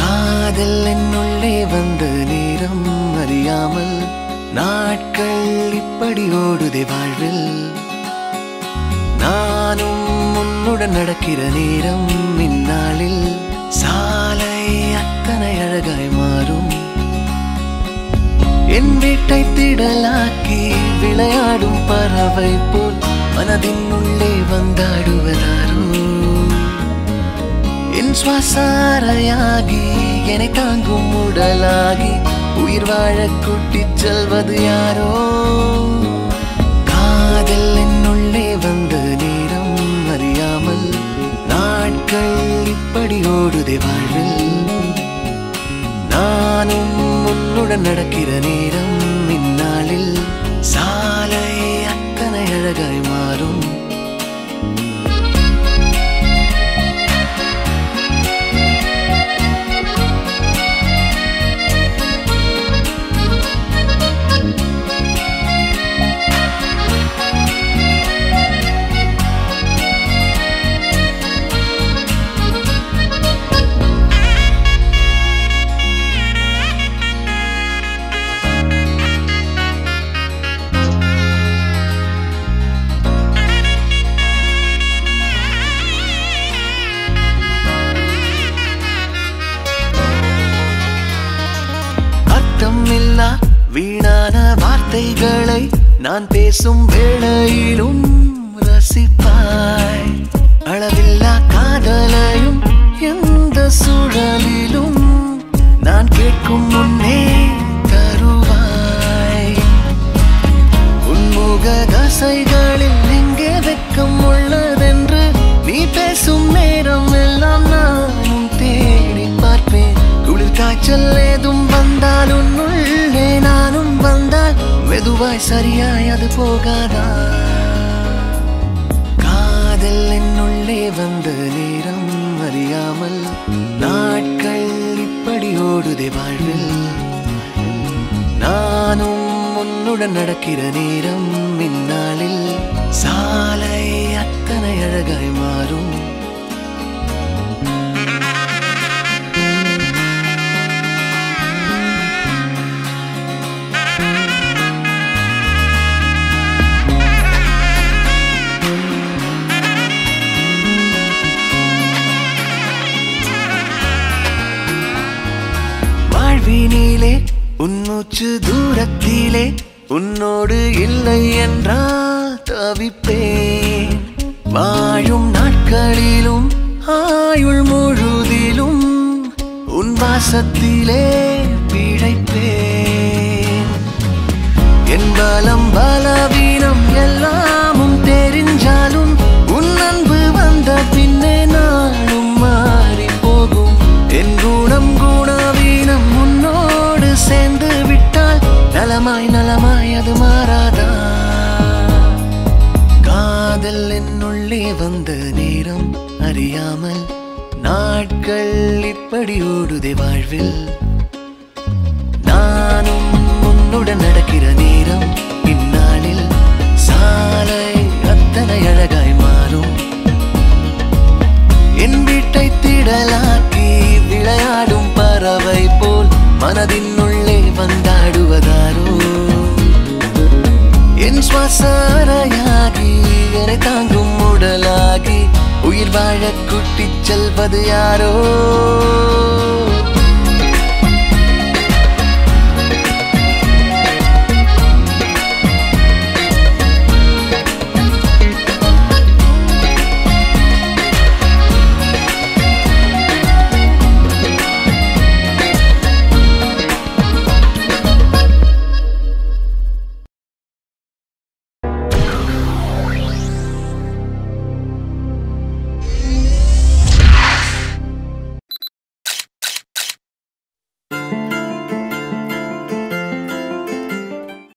காதல் என்னுள்ளே வந்த நேரம் அறியாமல் நாட்கள் இப்படி ஓடுதே வாழ்வில். நானும் உன்னுடன் நடக்கிற நேரம் இந்நாளில் சாலை அத்தனை அழகாய் மாறும். என் வீட்டை திடலாக்கி விளையாடும் பறவை போல் மனதின் உள்ளே வந்தாடுவதாரோ. என் சுவாசாரையாகி என்னை தாங்கும் உடலாகி உயிர் வாழ கூட்டிச் செல்வது யாரோ. காதல் என்னுள்ளே வந்த நேரம் அறியாமல் நாட்கள் இப்படி ஓடுதே வாழ்வில். நானும் உன்னுடன் நடக்கிற நேரம் இந்நாளில் சாலை அத்தனை அழகாய் மாறும். வீணான வார்த்தைகளை நான் பேசும் வேளையிலும் ரசிப்பாய். அளவில்லா காதலையும் எந்த சூழலிலும் நான் கேட்கும் முன்னே தருவாய். உன்முக தசைகளில் எங்கே வெட்கம் உள்ளதென்று நீ பேசும் நேரம் எல்லாம் நானும் தேடி பார்ப்பேன். குளிர் காய்ச்சல் ஏதும் வந்தால் உன்னுள்ளே நானும் வந்தால் மெதுவாய் சரியாய் அது போகாதா. காதல் என்னுள்ளே வந்த நேரம் அறியாமல் நாட்கள் இப்படி ஓடுதே வாழ்வில். நானும் உன்னுடன் நடக்கிற நேரம் இந்நாளில் சாலை அத்தனை அழகாய் மாறும். வாழ்வினிலே உன்மூச்சு தூரத்திலே உன்னோடு இல்லை என்றால் தவிப்பேன். வாழும் நாட்களிலும் ஆயுள் முழுதிலும் உன் வாசத்திலே பிழைப்பேன். என் பலம் பலவீனம் எல்லாமும் தெரிஞ்சாலும் உன் அன்பு வந்த பின்னே நானும் மாறி போகும். என் குணம் குணவீனம் உன்னோடு சேர்ந்து விட்டால் நலமாய் நலமாய் அது மாறாதா. காதல் என்னுள்ளே வந்த நேரம் அறியாமல் நாட்கள் இப்படி ஓடுதே வாழ்வில். நானும் உன்னுடன் நடக்கிற நேரம் இந்நாளில் சாலை அத்தனை அழகாய் மாறும். என் வீட்டை திடலாக்கி விளையாடும் பறவை போல் மனதின் உள்ளே வந்தாடுவதாரோ. என் சுவாசாரையாகி என்னை தாங்கும் உடலாகி உயிர் வாழ கூட்டிச் செல்வது யாரோ.